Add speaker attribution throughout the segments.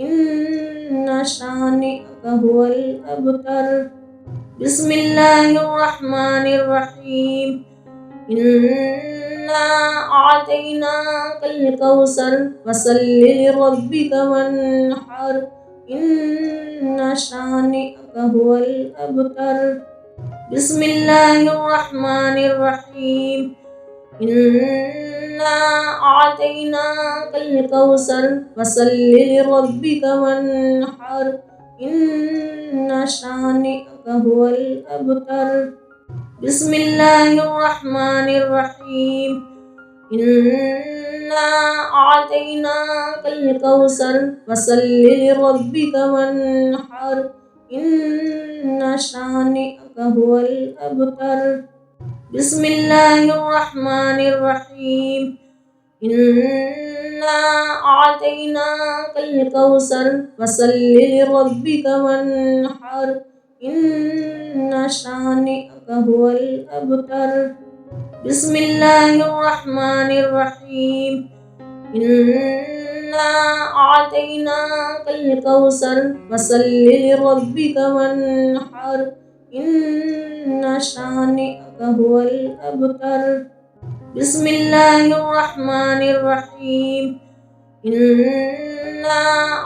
Speaker 1: إن شانئك هو الأبتر. بسم الله الرحمن الرحيم. إنا أعطيناك الكوثر فصل لربك وانحر إن شانئك هو الأبتر. بسم الله الرحمن الرحيم. إنا أعطيناك الكوثر فصل لربك وانحر إن شانئك هو الأبتر. بسم الله الرحمن الرحيم. إنا أعطيناك الكوثر فصل لربك وانحر إن شانئك هو الأبتر. بسم الله الرحمن الرحيم. إنا أعطيناك الكوثر فصل لربك وانحر إن شانئك هو الأبتر. بسم الله الرحمن الرحيم. إنا أعطيناك الكوثر فصل لربك وانحر إن شانئك هو الأبتر. بسم الله الرحمن الرحيم. إنا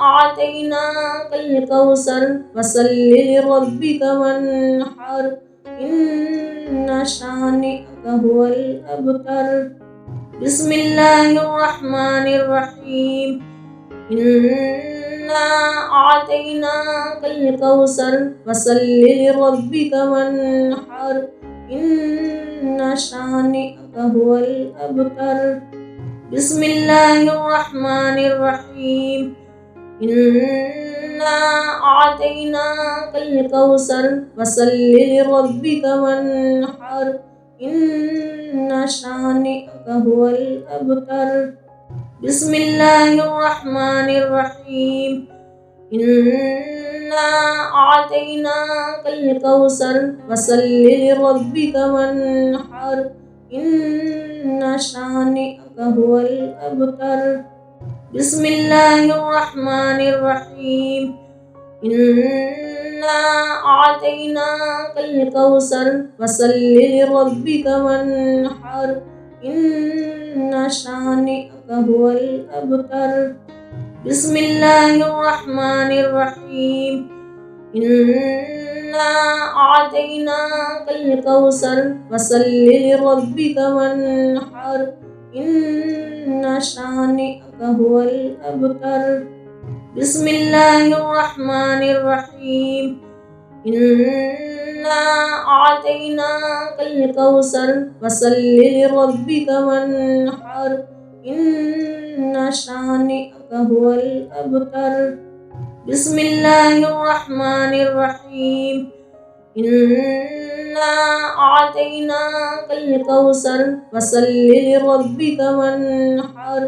Speaker 1: أعطيناك الكوثر فصل لربك وانحر إن شانئك هو الأبتر. بسم الله الرحمن الرحيم. إنا أعطيناك الكوثر فصل لربك وانحر إن شانئك هو الأبتر. بسم الله الرحمن الرحيم. إنا أعطيناك الكوثر فصل لربك وانحر إن شانئك هو الأبتر. بسم الله الرحمن الرحيم. إنا أعطيناك الكوثر فصل لربك وانحر إن شانئك هو الأبتر. بسم الله الرحمن الرحيم. إنا أعطيناك الكوثر فصل لربك وانحر إن شانئك هو الأبتر. بسم الله الرحمن الرحيم. إنا أعطيناك الكوثر فصل لربك وانحر إن شانئك هو الأبتر. بسم الله الرحمن الرحيم. إنا أعطيناك الكوثر فصل لربك وانحر إن شانئك هو الأبتر. بسم الله الرحمن الرحيم. إنا أعطيناك الكوثر فصل لربك وانحر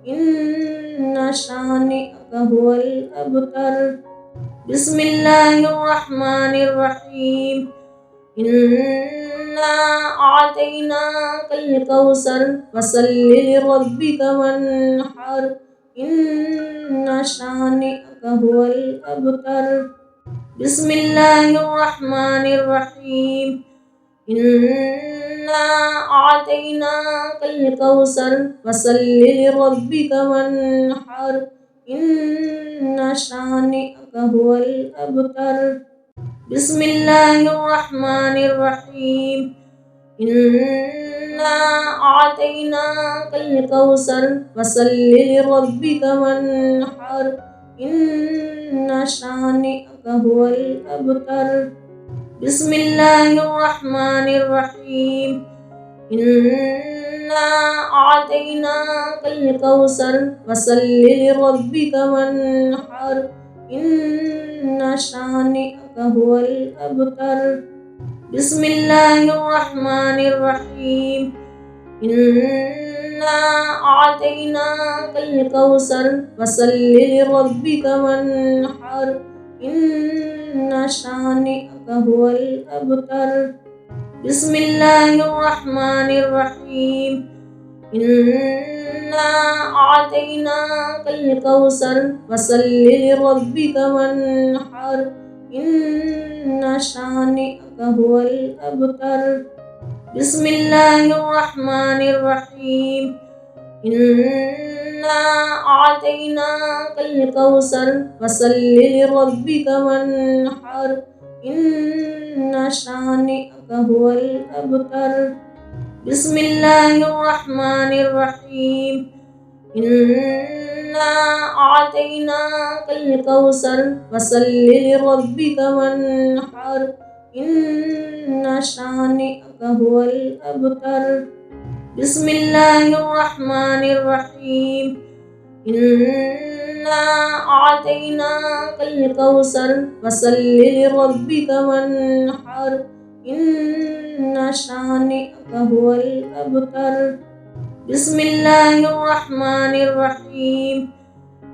Speaker 1: إن شانئك هو الأبتر. بسم الله الرحمن الرحيم. إنا أعطيناك الكوثر فصل لربك وانحر إن شانئك هو الأبتر. بسم الله الرحمن الرحيم. إنا أعطيناك الكوثر فصل لربك وانحر إن شانئك هو الأبتر. بسم الله الرحمن الرحيم. إنا أعطيناك الكوثر فصل لربك وانحر إن شانئك هو الأبتر. بسم الله الرحمن الرحيم. إنا أعطيناك الكوثر فصل لربك وانحر إن شانئك هو الأبتر. بسم الله الرحمن الرحيم. إنا أعطيناك الكوثر فصل لربك وانحر إن شانئك هو الأبتر. بسم الله الرحمن الرحيم. إنا أعطيناك الكوثر فصل لربك وانحر إن شانئك هو الأبتر. بسم الله الرحمن الرحيم. إنا أعطيناك الكوثر فصل لربك وانحر إن شانئك هو الأبتر. بسم الله الرحمن الرحيم. إنا أعطيناك الكوثر فصل لربك وانحر إن شانئك هو الأبتر. بسم الله الرحمن الرحيم. إنا أعطيناك الكوثر فصل لربك وانحر إن شانئك هو الأبتر. بسم الله الرحمن الرحيم.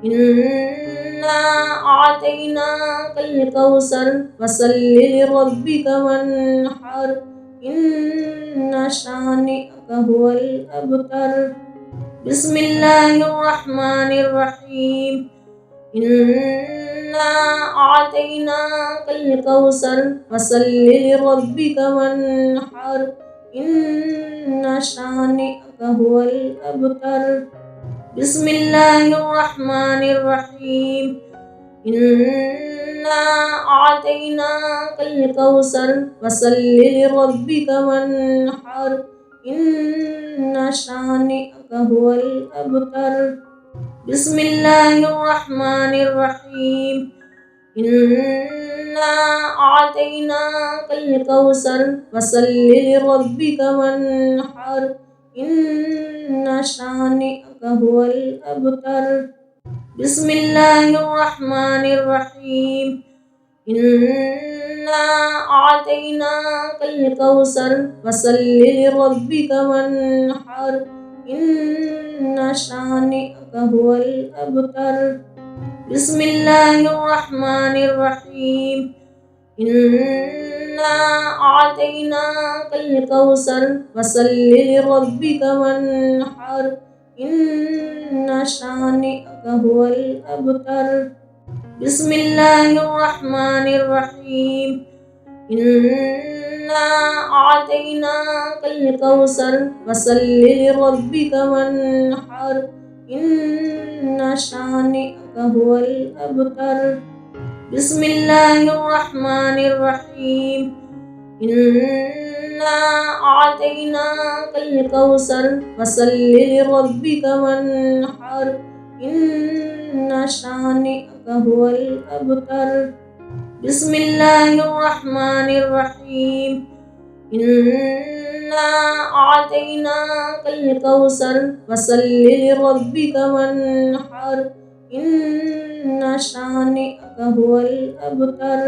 Speaker 1: إنا أعطيناك الكوثر فصل لربك وانحر إن شانئك هو الأبتر. بسم الله الرحمن الرحيم. إنا أعطيناك الكوثر فصل لربك وانحر إن شانئك هو الأبتر. بسم الله الرحمن الرحيم. إنا أعطيناك الكوثر فصل لربك وانحر إن شانئك هو الأبتر. بسم الله الرحمن الرحيم. إنا أعطيناك الكوثر فصل لربك وانحر إن شانئك هو الأبتر. بسم الله الرحمن الرحيم. إنا أعطيناك الكوثر فصل لربك وانحر إن شانئك هو الأبتر. بسم الله الرحمن الرحيم. إنا أعطيناك الكوثر فصل لربك وانحر إن شانئك هو الأبتر. بسم الله الرحمن الرحيم. إنا أعطيناك الكوثر فصل لربك وانحر إن شانئك هو الأبتر. بسم الله الرحمن الرحيم. إنا أعطيناك الكوثر فصل لربك وانحر إن شانئك هو الأبتر. بسم الله الرحمن الرحيم. إنا أعطيناك الكوثر فصل لربك وانحر إن شانئك هو الأبتر.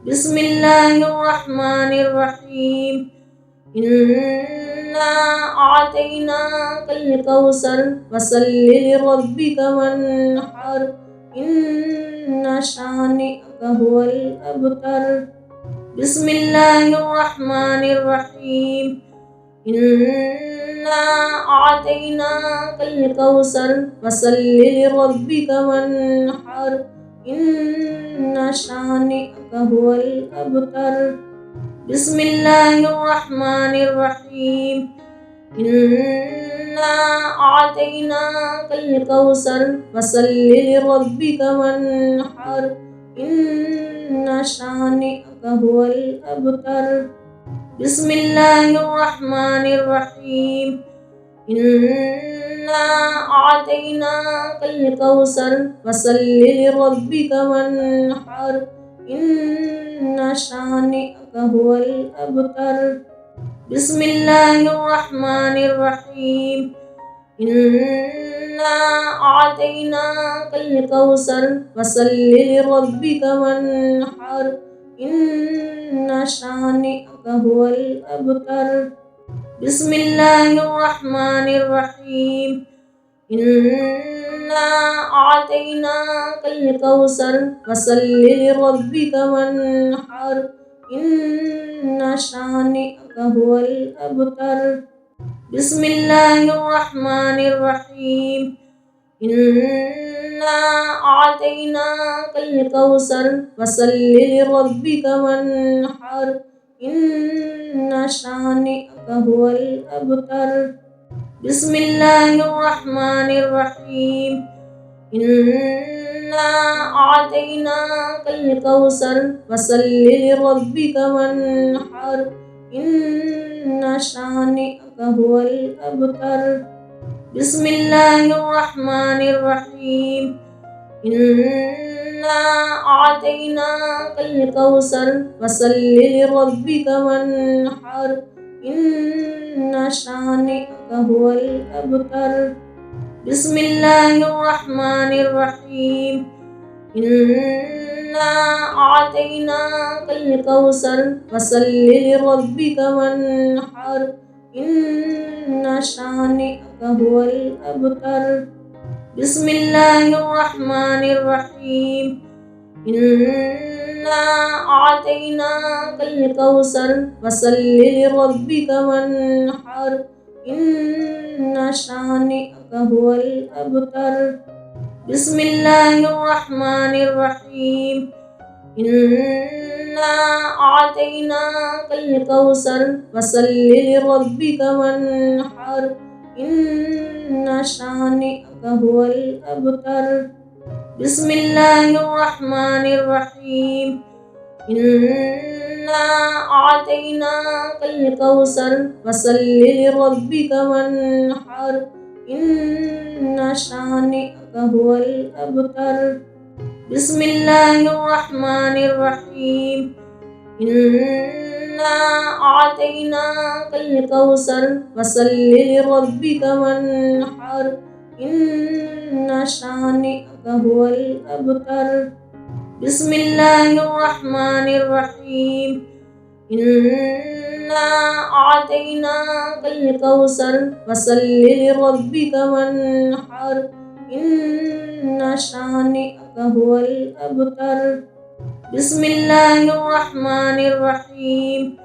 Speaker 1: بسم الله الرحمن الرحيم. إنا أعطيناك الكوثر فصل لربك وانحر إن شانئك هو الأبتر. بسم الله الرحمن الرحيم. إنا أعطيناك الكوثر فصل لربك وانحر إن شانئك هو الأبتر. بسم الله الرحمن الرحيم. إنا أعطيناك الكوثر فصل لربك وانحر إن شانئك هو الأبتر. بسم الله الرحمن الرحيم. إنا أعطيناك الكوثر فصل لربك وانحر إن شانئك هو الأبتر. بسم الله الرحمن الرحيم. إنا أعطيناك الكوثر فصل لربك وانحر إن شانئك هو الأبتر. بسم الله الرحمن الرحيم. إنا أعطيناك الكوثر فصل لربك وانحر إن شانئك هو الأبتر. بسم الله الرحمن الرحيم إنا أعطيناك الكوثر فصل لربك وانحر إن شانئك هو الأبتر بسم الله الرحمن الرحيم إنا أعطيناك الكوثر فصل لربك وانحر إن شانئك هو الأبتر بسم الله الرحمن الرحيم إنا أعطيناك الكوثر فصل لربك وانحر إن شانئك هو الأبتر بسم الله الرحمن الرحيم إنا أعطيناك الكوثر فصل لربك وانحر إن شانئك هو الأبتر بسم الله الرحمن الرحيم إنا أعطيناك الكوثر فصل لربك وانحر إن شانئك هو الأبتر بسم الله الرحمن الرحيم إنا أعطيناك الكوثر فصل لربك وانحر إن شانئك هو الأبتر بسم الله الرحمن الرحيم إنا أعطيناك الكوثر فصل لربك وانحر إن شانئك هو الأبتر بسم الله الرحمن الرحيم إنا أعطيناك الكوثر فصل لربك وانحر إن شانئك هو الأبتر بسم الله الرحمن الرحيم إنا أعطيناك الكوثر فصل لربك وانحر إن شانئك هو الأبتر بسم الله الرحمن الرحيم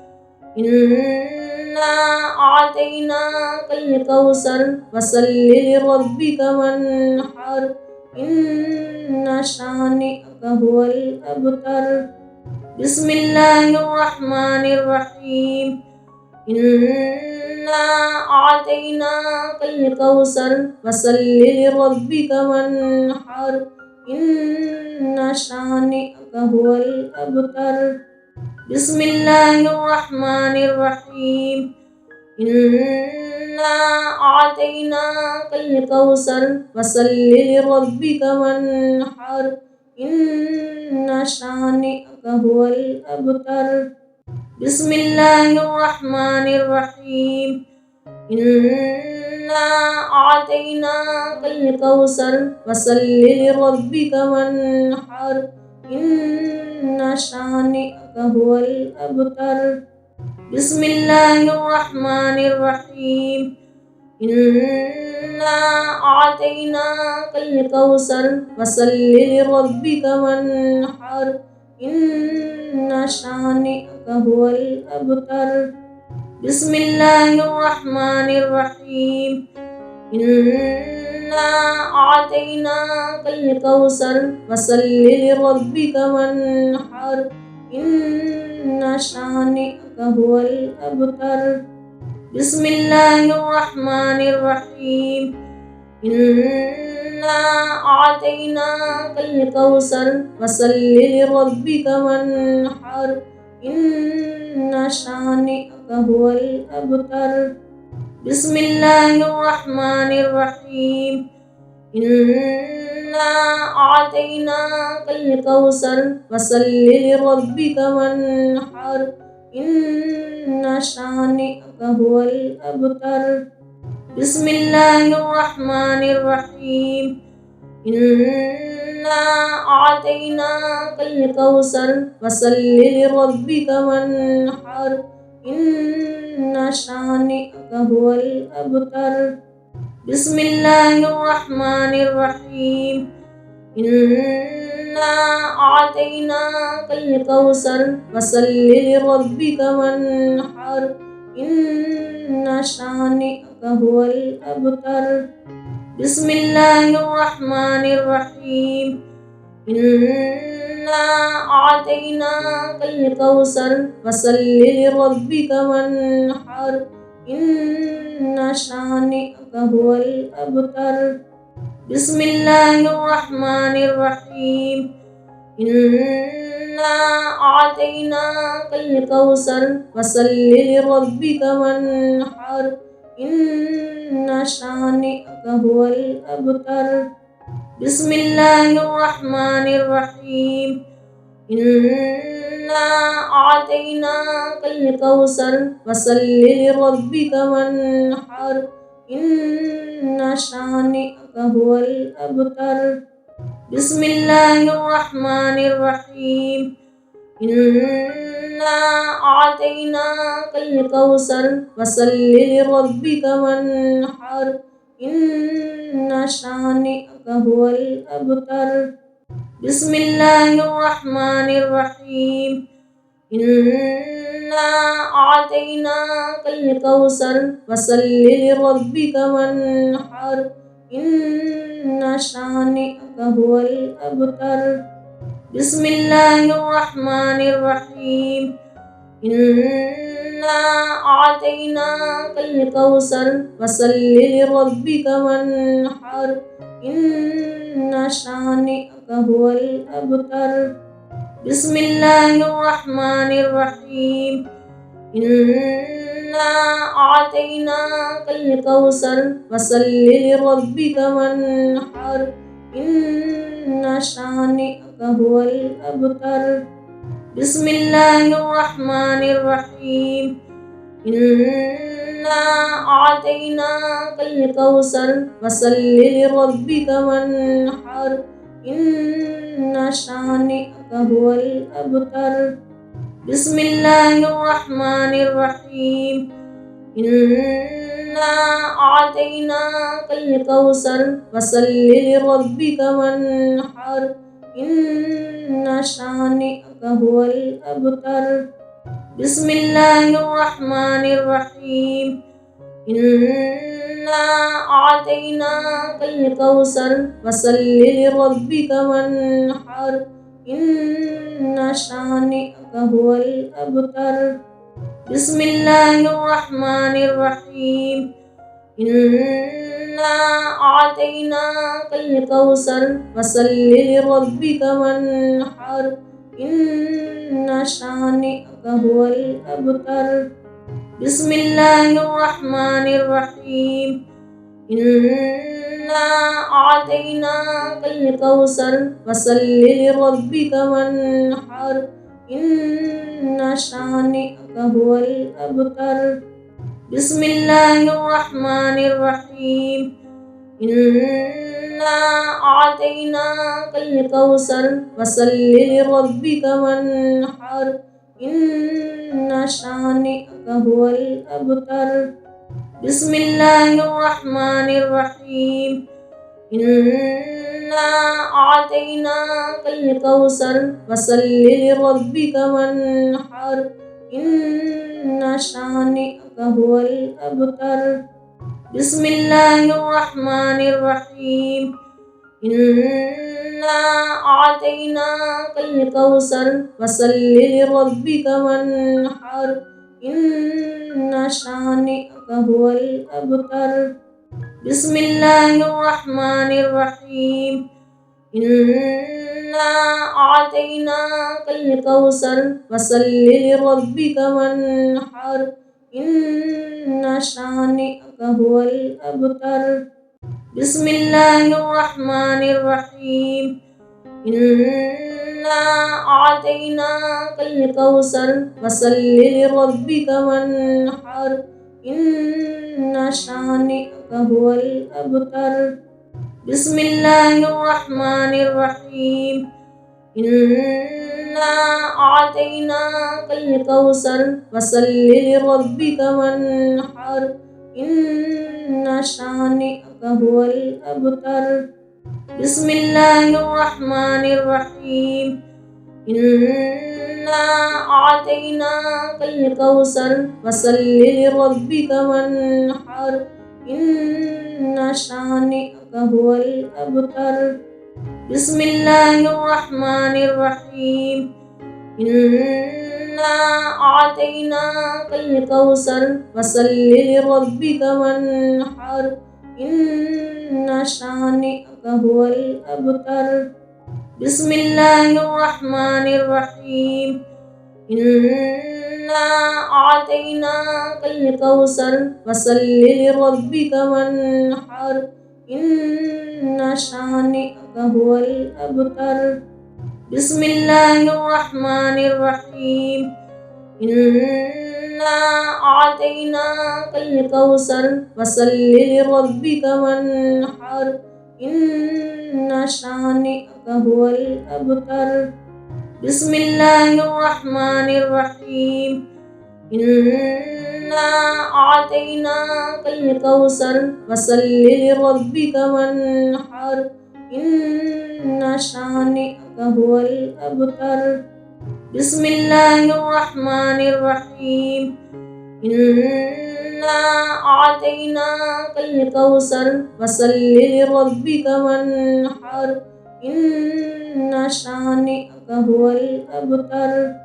Speaker 1: إنا أعطيناك الكوثر فصل لربك وانحر إن شانئك هو الأبتر بسم الله الرحمن الرحيم إنا أعطيناك الكوثر فصل لربك وانحر إن شانئك هو الأبتر بسم الله الرحمن الرحيم إنا أعطيناك الكوثر فصل لربك وانحر إن شانئك هو الأبتر بسم الله الرحمن الرحيم إنا أعطيناك الكوثر فصل لربك وانحر إن شانئك هو الأبتر بسم الله الرحمن الرحيم إنا أعطيناك الكوثر فصل لربك وانحر إن شانئك هو الأبتر بسم الله الرحمن الرحيم إنا أعطيناك الكوثر فصل لربك وانحر إن شانئك هو الأبتر بسم الله الرحمن الرحيم إنا أعطيناك الكوثر فصل لربك وانحر إن شانئك هو الأبتر بسم الله الرحمن الرحيم إنا أعطيناك الكوثر فصل لربك وانحر إن شانئك هو الأبتر بسم الله الرحمن الرحيم إنا أعطيناك الكوثر فصل لربك وانحر إن شانئك هو الأبتر بسم الله الرحمن الرحيم إنا أعطيناك الكوثر فصل لربك وانحر إن شانئك هو الأبتر. بسم الله الرحمن الرحيم. إنا أعطيناك الكوثر فصل لربك وانحر إن شانئك هو الأبتر. بسم الله الرحمن الرحيم. إنا أعطيناك الكوثر فصل لربك وانحر إن شانئك هو الأبتر. بسم الله الرحمن الرحيم. إنا أعطيناك الكوثر فصل لربك وانحر إن شانئك هو الأبتر. بسم الله الرحمن الرحيم. إنا أعطيناك الكوثر فصل لربك وانحر إن شانئك هو الأبتر. بسم الله الرحمن الرحيم. إنا أعطيناك الكوثر فصل لربك وانحر إن شانئك هو الأبتر. بسم الله الرحمن الرحيم. إنا أعطيناك الكوثر فصل لربك وانحر إن شانئك هو الأبتر. بسم الله الرحمن الرحيم. إنا أعطيناك الكوثر فصل لربك وانحر إن شانئك هو الأبتر. بسم الله الرحمن الرحيم. إنا أعطيناك الكوثر فصل لربك وانحر إن شانئك هو الأبتر. بسم الله الرحمن الرحيم. إنا أعطيناك الكوثر فصل لربك وانحر إن شانئك هو الأبتر. بسم الله الرحمن الرحيم. إنا أعطيناك الكوثر فصل لربك وانحر إن شانئك هو الأبتر. بسم الله الرحمن الرحيم. إنا أعطيناك الكوثر فصل لربك وانحر إن شانئك هو الأبتر. بسم الله الرحمن الرحيم. إنا أعطيناك الكوثر فصل لربك وانحر إن شانئك هو الأبتر. بسم الله الرحمن الرحيم. إنا أعطيناك الكوثر فصل لربك وانحر إن شانئك هو الأبتر. بسم الله الرحمن الرحيم. إنا أعطيناك الكوثر فصل لربك وانحر إن شانئك هو الأبتر. بسم الله الرحمن الرحيم. إنا أعطيناك الكوثر فصل لربك وانحر إن شانئك هو الأبتر. بسم الله الرحمن الرحيم. إنا أعطيناك الكوثر فصل لربك وانحر إن شانئك هو الأبتر. بسم الله الرحمن الرحيم. إنا أعطيناك الكوثر فصل لربك وانحر إن شانئك هو الأبتر. بسم الله الرحمن الرحيم. إنا أعطيناك الكوثر فصل لربك وانحر إن شانئك هو الأبتر. بسم الله الرحمن الرحيم. إنا أعطيناك الكوثر فصل لربك وانحر إن شانئك هو الأبتر. بسم الله الرحمن الرحيم. إنا أعطيناك الكوثر فصل لربك وانحر إن شانئك هو الأبتر. بسم الله الرحمن الرحيم. إنا أعطيناك الكوثر فصل لربك وانحر إن شانئك هو الأبتر. بسم الله الرحمن الرحيم. إنا أعطيناك الكوثر فصل لربك وانحر إن شانئك هو الأبتر. بسم الله الرحمن الرحيم. إنا أعطيناك الكوثر فصل لربك وانحر إن شانئك هو الأبتر. بسم الله الرحمن الرحيم. إنا أعطيناك الكوثر فصل لربك وانحر إن شانئك هو الأبتر. بسم الله الرحمن الرحيم. إنا أعطيناك الكوثر فصل لربك وانحر إن شانئك هو الأبتر. بسم الله الرحمن الرحيم. إنا أعطيناك الكوثر فصل لربك وانحر إن شانئك هو الأبتر.